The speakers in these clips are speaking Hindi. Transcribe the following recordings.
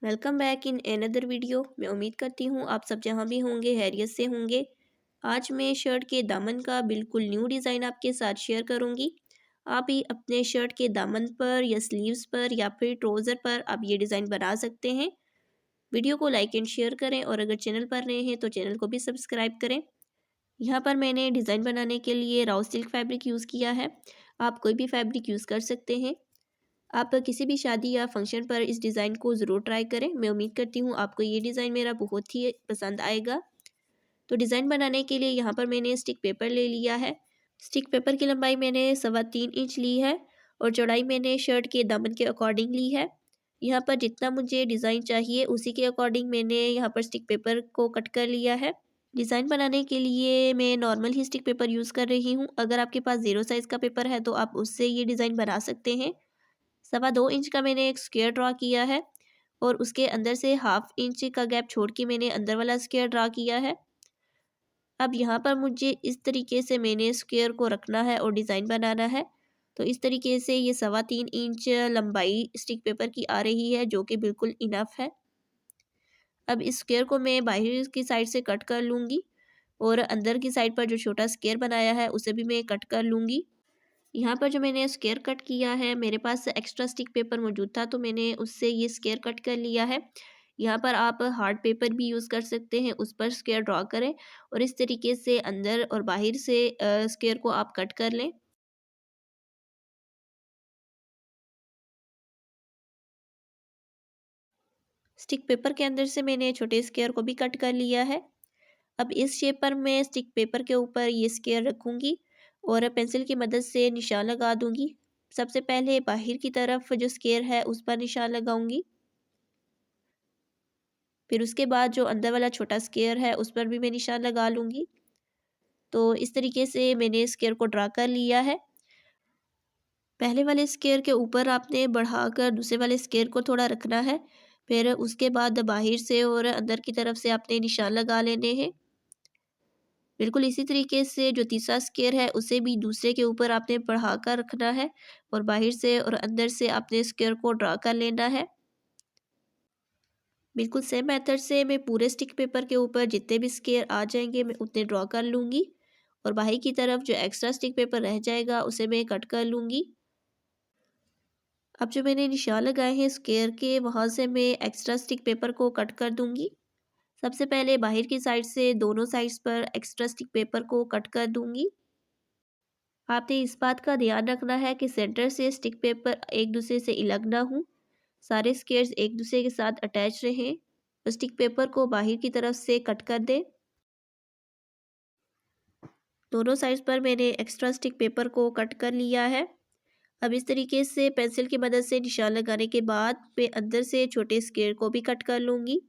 Welcome back in another video. मैं उम्मीद करती हूँ आप सब जहाँ भी होंगे हैरियत से होंगे। आज मैं शर्ट के दामन का बिल्कुल न्यू डिज़ाइन आपके साथ शेयर करूँगी। आप ही अपने शर्ट के दामन पर या स्लीव्स पर या फिर ट्राउज़र पर आप ये डिज़ाइन बना सकते हैं। वीडियो को लाइक एंड शेयर करें और अगर चैनल पर नए हैं तो चैनल को भी सब्सक्राइब करें। यहाँ पर मैंने डिज़ाइन बनाने के लिए राउ सिल्क फैब्रिक यूज़ किया है। आप कोई भी फैब्रिक यूज़ कर सकते हैं। आप किसी भी शादी या फंक्शन पर इस डिज़ाइन को ज़रूर ट्राई करें। मैं उम्मीद करती हूँ आपको ये डिज़ाइन मेरा बहुत ही पसंद आएगा। तो डिज़ाइन बनाने के लिए यहाँ पर मैंने स्टिक पेपर ले लिया है। स्टिक पेपर की लंबाई मैंने 3.25 इंच ली है और चौड़ाई मैंने शर्ट के दामन के अकॉर्डिंग ली है। यहाँ पर जितना मुझे डिज़ाइन चाहिए उसी के अकॉर्डिंग मैंने यहाँ पर स्टिक पेपर को कट कर लिया है। डिज़ाइन बनाने के लिए मैं नॉर्मल ही स्टिक पेपर यूज़ कर रही हूँ। अगर आपके पास 0 साइज़ का पेपर है तो आप उससे ये डिज़ाइन बना सकते हैं। 2.25 इंच का मैंने एक स्क्वायर ड्रा किया है और उसके अंदर से 1/2 इंच का गैप छोड़ के मैंने अंदर वाला स्क्वायर ड्रा किया है। अब यहाँ पर मुझे इस तरीके से मैंने स्क्वायर को रखना है और डिज़ाइन बनाना है। तो इस तरीके से ये 3.25 इंच लंबाई स्टिक पेपर की आ रही है, जो कि बिल्कुल इनफ है। अब इस स्क्वायर को मैं बाहर की साइड से कट कर लूँगी और अंदर की साइड पर जो छोटा स्क्वायर बनाया है उसे भी मैं कट कर लूँगी। यहाँ पर जो मैंने स्क्वायर कट किया है, मेरे पास एक्स्ट्रा स्टिक पेपर मौजूद था तो मैंने उससे ये स्क्वायर कट कर लिया है। यहाँ पर आप हार्ड पेपर भी यूज़ कर सकते हैं, उस पर स्क्वायर ड्रॉ करें और इस तरीके से अंदर और बाहर से स्क्वायर को आप कट कर लें। स्टिक पेपर के अंदर से मैंने छोटे स्क्वायर को भी कट कर लिया है। अब इस शेप पर मैं स्टिक पेपर के ऊपर ये स्क्वायर रखूँगी और पेंसिल की मदद से निशान लगा दूँगी। सबसे पहले बाहर की तरफ जो स्क्वायर है उस पर निशान लगाऊँगी। फिर उसके बाद जो अंदर वाला छोटा स्क्वायर है उस पर भी मैं निशान लगा लूँगी। तो इस तरीके से मैंने स्क्वायर को ड्रा कर लिया है। पहले वाले स्क्वायर के ऊपर आपने बढ़ाकर दूसरे वाले स्क्वायर को थोड़ा रखना है। फिर उसके बाद बाहर से और अंदर की तरफ से आपने निशान लगा लेने हैं। बिल्कुल इसी तरीके से जो तीसरा स्क्वायर है उसे भी दूसरे के ऊपर आपने बढ़ाकर रखना है और बाहर से और अंदर से आपने स्क्वायर को ड्रा कर लेना है। बिल्कुल सेम मेथड से मैं पूरे स्टिक पेपर के ऊपर जितने भी स्क्वायर आ जाएंगे मैं उतने ड्रॉ कर लूँगी और बाहर की तरफ जो एक्स्ट्रा स्टिक पेपर रह जाएगा उसे मैं कट कर लूँगी। अब जो मैंने निशान लगाए हैं स्क्वायर के वहाँ से मैं एक्स्ट्रा स्टिक पेपर को कट कर दूँगी। सबसे पहले बाहर की साइड से दोनों साइड्स पर एक्स्ट्रा स्टिक पेपर को कट कर दूँगी। आपने इस बात का ध्यान रखना है कि सेंटर से स्टिक पेपर एक दूसरे से अलग ना हो, सारे स्क्वायर्स एक दूसरे के साथ अटैच रहें। स्टिक पेपर को बाहर की तरफ से कट कर दें। दोनों साइड्स पर मैंने एक्स्ट्रा स्टिक पेपर को कट कर लिया है। अब इस तरीके से पेंसिल की मदद से निशान लगाने के बाद मैं अंदर से छोटे स्क्वायर को भी कट कर लूँगी।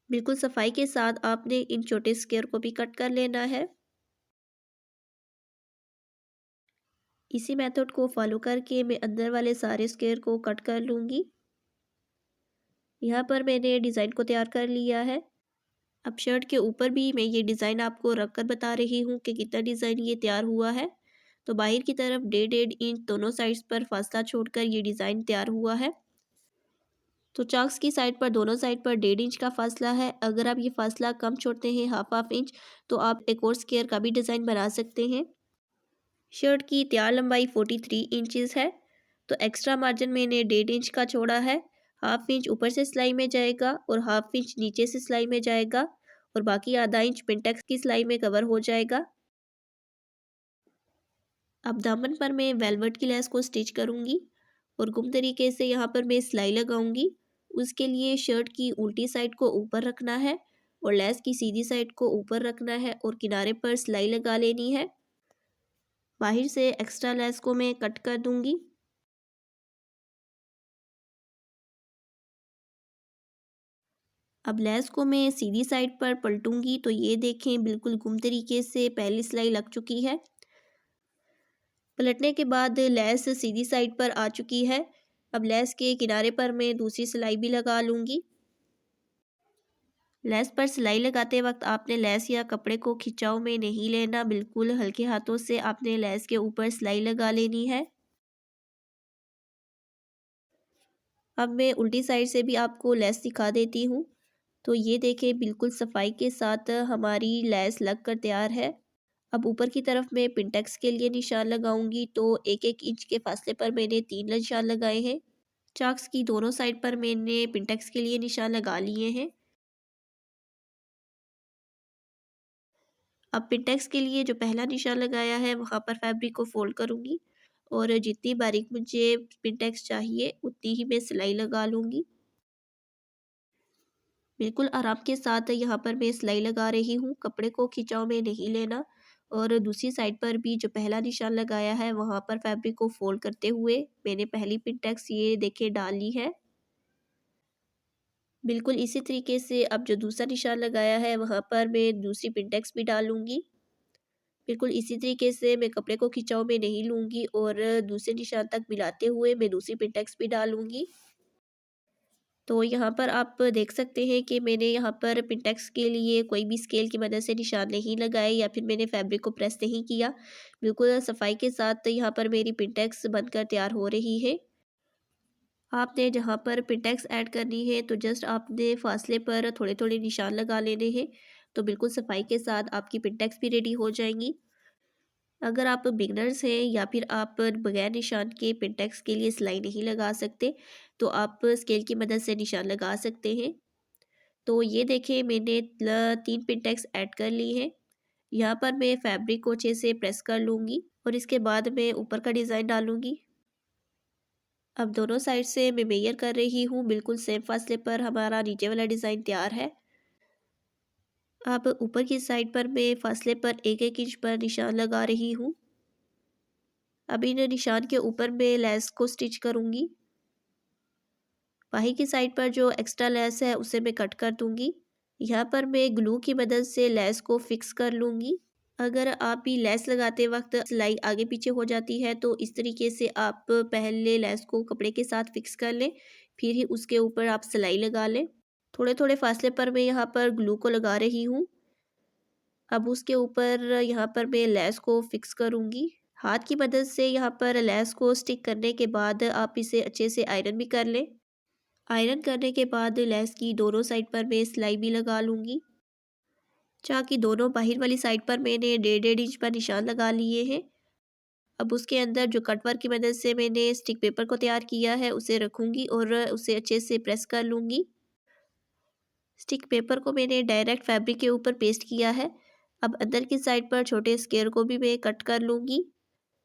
बिल्कुल सफाई के साथ आपने इन छोटे स्क्वायर को भी कट कर लेना है। इसी मेथड को फॉलो करके मैं अंदर वाले सारे स्क्वायर को कट कर लूँगी। यहाँ पर मैंने डिज़ाइन को तैयार कर लिया है। अब शर्ट के ऊपर भी मैं ये डिज़ाइन आपको रख कर बता रही हूँ कि कितना डिज़ाइन ये तैयार हुआ है। तो बाहर की तरफ 1.5 इंच दोनों साइड्स पर फासला छोड़कर ये डिज़ाइन तैयार हुआ है। तो चॉक्स की साइड पर दोनों साइड पर 1.5 इंच का फासला है। अगर आप ये फासला कम छोड़ते हैं हाफ इंच तो आप एक और स्क्वायर का भी डिज़ाइन बना सकते हैं। शर्ट की तैयार लंबाई 43 इंचेस है। तो एक्स्ट्रा मार्जिन मैंने 1.5 इंच का छोड़ा है। हाफ इंच ऊपर से सिलाई में जाएगा और हाफ इंच नीचे से सिलाई में जाएगा और बाकी आधा इंच पिनटेक्स की सिलाई में कवर हो जाएगा। अब दामन पर मैं वेलवेट की लेस को स्टिच करूँगी और गुम तरीके से यहाँ पर मैं सिलाई लगाऊंगी। उसके लिए शर्ट की उल्टी साइड को ऊपर रखना है और लेस की सीधी साइड को ऊपर रखना है और किनारे पर सिलाई लगा लेनी है। बाहर से एक्स्ट्रा लेस को मैं कट कर दूंगी। अब लेस को मैं सीधी साइड पर पलटूंगी तो ये देखें बिल्कुल गुम तरीके से पहली सिलाई लग चुकी है। पलटने के बाद लेस सीधी साइड पर आ चुकी है। अब लेस के किनारे पर मैं दूसरी सिलाई भी लगा लूँगी। लेस पर सिलाई लगाते वक्त आपने लेस या कपड़े को खिंचाव में नहीं लेना, बिल्कुल हल्के हाथों से आपने लेस के ऊपर सिलाई लगा लेनी है। अब मैं उल्टी साइड से भी आपको लेस दिखा देती हूँ। तो ये देखें बिल्कुल सफाई के साथ हमारी लेस लग कर तैयार है। अब ऊपर की तरफ मैं पिंटेक्स के लिए निशान लगाऊंगी, तो 1-1 इंच के फासले पर मैंने 3 निशान लगाए हैं। चाक्स की दोनों साइड पर मैंने पिंटेक्स के लिए निशान लगा लिए हैं। अब पिंटेक्स के लिए जो पहला निशान लगाया है वहाँ पर फैब्रिक को फोल्ड करूँगी और जितनी बारीक मुझे पिंटेक्स चाहिए उतनी ही मैं सिलाई लगा लूँगी। बिल्कुल आराम के साथ यहाँ पर मैं सिलाई लगा रही हूँ, कपड़े को खिंचाव में नहीं लेना। और दूसरी साइड पर भी जो पहला निशान लगाया है वहाँ पर फैब्रिक को फोल्ड करते हुए मैंने पहली पिंटेक्स ये देखिए डाल ली है। बिल्कुल इसी तरीके से अब जो दूसरा निशान लगाया है वहाँ पर मैं दूसरी पिंटेक्स भी डालूंगी। बिल्कुल इसी तरीके से मैं कपड़े को खिंचाव में नहीं लूँगी और दूसरे निशान तक मिलाते हुए मैं दूसरी पिंटेक्स भी डालूँगी। तो यहाँ पर आप देख सकते हैं कि मैंने यहाँ पर पिंटेक्स के लिए कोई भी स्केल की मदद से निशान नहीं लगाए या फिर मैंने फैब्रिक को प्रेस नहीं किया। बिल्कुल सफाई के साथ यहाँ पर मेरी पिंटेक्स बनकर तैयार हो रही है। आपने जहाँ पर पिंटेक्स ऐड करनी है तो जस्ट आपने फासले पर थोड़े थोड़े निशान लगा लेने हैं। तो बिल्कुल सफाई के साथ आपकी पिंटेक्स भी रेडी हो जाएंगी। अगर आप बिगनर्स हैं या फिर आप बगैर निशान के पिंटेक्स के लिए सिलाई नहीं लगा सकते, तो आप स्केल की मदद से निशान लगा सकते हैं। तो ये देखें मैंने 3 पिंटेक्स ऐड कर ली है। यहाँ पर मैं फैब्रिक को अच्छे से प्रेस कर लूँगी और इसके बाद मैं ऊपर का डिज़ाइन डालूँगी। अब दोनों साइड से मैं मेजर कर रही हूँ, बिल्कुल सेम फासले पर हमारा नीचे वाला डिज़ाइन तैयार है। अब ऊपर की साइड पर मैं फासले पर 1-1 इंच पर निशान लगा रही हूँ। अब इन निशान के ऊपर मैं लेस को स्टिच करूँगी। बाही की साइड पर जो एक्स्ट्रा लेस है उसे मैं कट कर दूँगी। यहाँ पर मैं ग्लू की मदद से लेस को फिक्स कर लूँगी। अगर आप भी लेस लगाते वक्त सिलाई आगे पीछे हो जाती है तो इस तरीके से आप पहले लेस को कपड़े के साथ फिक्स कर लें, फिर ही उसके ऊपर आप सिलाई लगा लें। थोड़े थोड़े फासले पर मैं यहाँ पर ग्लू को लगा रही हूँ। अब उसके ऊपर यहाँ पर मैं लेस को फिक्स करूँगी। हाथ की मदद से यहाँ पर लेस को स्टिक करने के बाद आप इसे अच्छे से आयरन भी कर लें। आयरन करने के बाद लेस की दोनों साइड पर मैं सिलाई भी लगा लूँगी। चाक की दोनों बाहर वाली साइड पर मैंने 1.5-1.5 इंच पर निशान लगा लिए हैं। अब उसके अंदर जो कट वर्क की मदद से मैंने स्टिक पेपर को तैयार किया है उसे रखूँगी और उसे अच्छे से प्रेस कर लूँगी। स्टिक पेपर को मैंने डायरेक्ट फैब्रिक के ऊपर पेस्ट किया है। अब अंदर की साइड पर छोटे स्क्वायर को भी मैं कट कर लूँगी।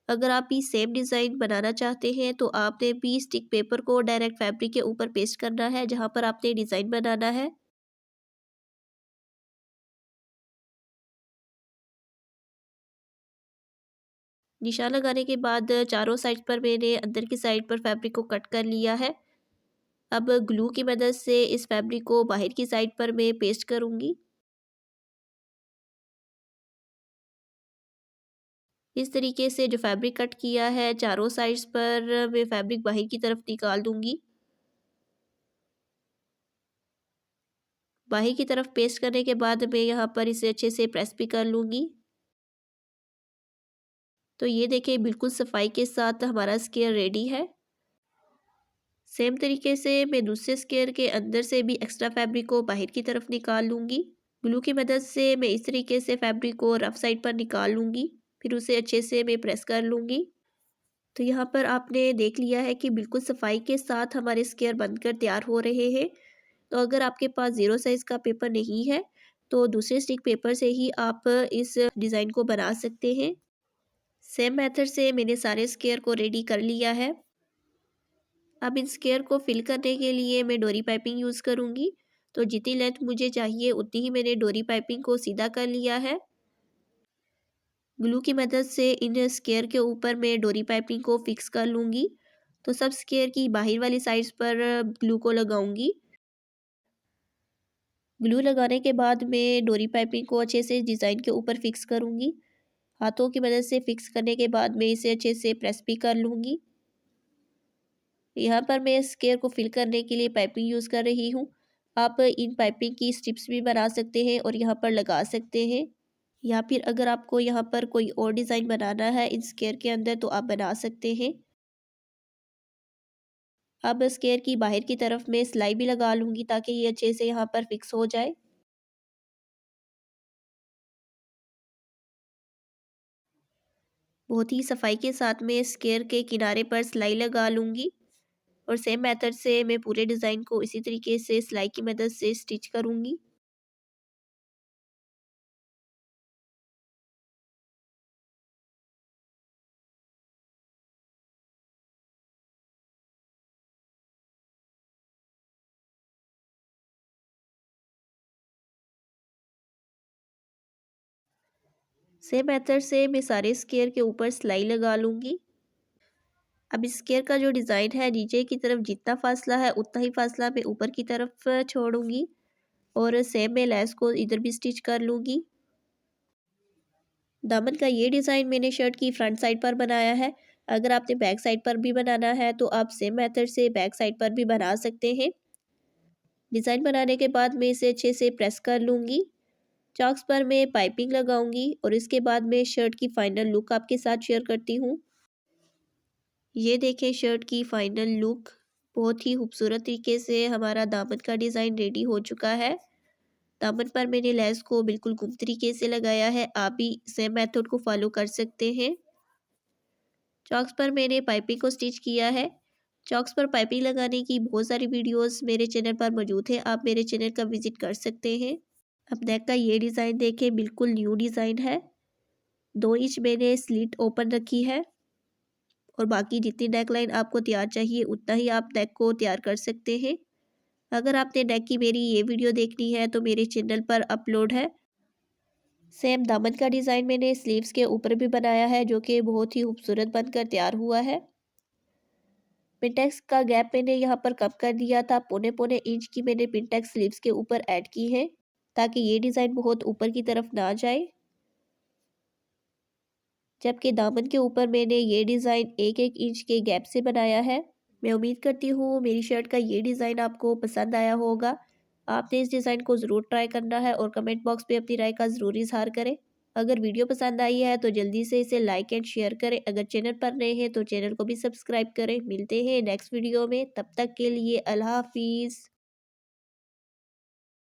अगर आप भी सेम डिज़ाइन बनाना चाहते हैं तो आपने भी स्टिक पेपर को डायरेक्ट फैब्रिक के ऊपर पेस्ट करना है जहाँ पर आपने डिज़ाइन बनाना है। निशान लगाने के बाद चारों साइड पर मैंने अंदर की साइड पर फैब्रिक को कट कर लिया है। अब ग्लू की मदद से इस फैब्रिक को बाहर की साइड पर मैं पेस्ट करूँगी। इस तरीके से जो फैब्रिक कट किया है चारों साइड्स पर मैं फैब्रिक बाहर की तरफ निकाल दूँगी। बाही की तरफ पेस्ट करने के बाद मैं यहाँ पर इसे अच्छे से प्रेस भी कर लूँगी। तो ये देखिए बिल्कुल सफाई के साथ हमारा स्क्वायर रेडी है। सेम तरीके से मैं दूसरे स्क्वायर के अंदर से भी एक्स्ट्रा फैब्रिक को बाहर की तरफ निकाल लूँगी। ग्लू की मदद से मैं इस तरीके से फैब्रिक को रफ साइड पर निकाल लूँगी, फिर उसे अच्छे से मैं प्रेस कर लूँगी। तो यहाँ पर आपने देख लिया है कि बिल्कुल सफाई के साथ हमारे स्क्वायर बनकर तैयार हो रहे हैं। तो अगर आपके पास 0 साइज़ का पेपर नहीं है तो दूसरे स्टिक पेपर से ही आप इस डिज़ाइन को बना सकते हैं। सेम मेथड से मैंने सारे स्क्वायर को रेडी कर लिया है। अब इन स्क्वायर को फिल करने के लिए मैं डोरी पाइपिंग यूज़ करूँगी। तो जितनी लेंथ मुझे चाहिए उतनी ही मैंने डोरी पाइपिंग को सीधा कर लिया है। ग्लू की मदद से इन स्क्वायर के ऊपर मैं डोरी पाइपिंग को फिक्स कर लूँगी। तो सब स्क्वायर की बाहर वाली साइड्स पर ग्लू को लगाऊंगी। ग्लू लगाने के बाद मैं डोरी पाइपिंग को अच्छे से डिज़ाइन के ऊपर फिक्स करूँगी। हाथों की मदद से फिक्स करने के बाद मैं इसे अच्छे से प्रेस भी कर लूँगी। यहाँ पर मैं स्क्वायर को फिल करने के लिए पाइपिंग यूज़ कर रही हूँ। आप इन पाइपिंग की स्ट्रिप्स भी बना सकते हैं और यहाँ पर लगा सकते हैं, या फिर अगर आपको यहाँ पर कोई और डिज़ाइन बनाना है इन स्क्वायर के अंदर तो आप बना सकते हैं। अब स्क्वायर की बाहर की तरफ मैं सिलाई भी लगा लूँगी ताकि ये अच्छे से यहाँ पर फिक्स हो जाए। बहुत ही सफाई के साथ मैं स्क्वायर के किनारे पर सिलाई लगा लूँगी और सेम मेथड से मैं पूरे डिज़ाइन को इसी तरीके से सिलाई की मदद से स्टिच करूँगी। सेम मेथड से मैं सारे स्क्वायर के ऊपर सिलाई लगा लूँगी। अब इस स्क्वायर का जो डिज़ाइन है नीचे की तरफ जितना फासला है उतना ही फासला मैं ऊपर की तरफ छोड़ूंगी और सेम मैं लेस को इधर भी स्टिच कर लूँगी। दामन का ये डिज़ाइन मैंने शर्ट की फ्रंट साइड पर बनाया है। अगर आपने बैक साइड पर भी बनाना है तो आप सेम मेथड से बैक साइड पर भी बना सकते हैं। डिज़ाइन बनाने के बाद मैं इसे अच्छे से प्रेस कर लूँगी। चॉक्स पर मैं पाइपिंग लगाऊंगी और इसके बाद मैं शर्ट की फाइनल लुक आपके साथ शेयर करती हूँ। ये देखें शर्ट की फाइनल लुक। बहुत ही खूबसूरत तरीके से हमारा दामन का डिज़ाइन रेडी हो चुका है। दामन पर मैंने लेस को बिल्कुल गुम तरीके से लगाया है। आप भी सेम मेथड को फॉलो कर सकते हैं। चॉक्स पर मैंने पाइपिंग को स्टिच किया है। चॉक्स पर पाइपिंग लगाने की बहुत सारी वीडियोस मेरे चैनल पर मौजूद है, आप मेरे चैनल का विजिट कर सकते हैं। अब नेक का ये डिज़ाइन देखें, बिल्कुल न्यू डिज़ाइन है। 2 इंच मैंने स्लिट ओपन रखी है और बाकी जितनी नेक लाइन आपको तैयार चाहिए उतना ही आप नेक को तैयार कर सकते हैं। अगर आपने नेक की मेरी ये वीडियो देखनी है तो मेरे चैनल पर अपलोड है। सेम दामन का डिज़ाइन मैंने स्लीव्स के ऊपर भी बनाया है जो कि बहुत ही खूबसूरत बनकर तैयार हुआ है। पिंटेक्स का गैप मैंने यहाँ पर कम कर दिया था। पौने पौने इंच की मैंने पिंटेक्स स्लीव्स के ऊपर ऐड की है ताकि ये डिज़ाइन बहुत ऊपर की तरफ ना जाए। जबकि दामन के ऊपर मैंने ये डिज़ाइन 1-1 इंच के गैप से बनाया है। मैं उम्मीद करती हूँ मेरी शर्ट का ये डिज़ाइन आपको पसंद आया होगा। आपने इस डिज़ाइन को ज़रूर ट्राई करना है और कमेंट बॉक्स में अपनी राय का ज़रूर इज़हार करें। अगर वीडियो पसंद आई है तो जल्दी से इसे लाइक एंड शेयर करें। अगर चैनल पर नए हैं तो चैनल को भी सब्सक्राइब करें। मिलते हैं नेक्स्ट वीडियो में, तब तक के लिए अल्लाह हाफिज़।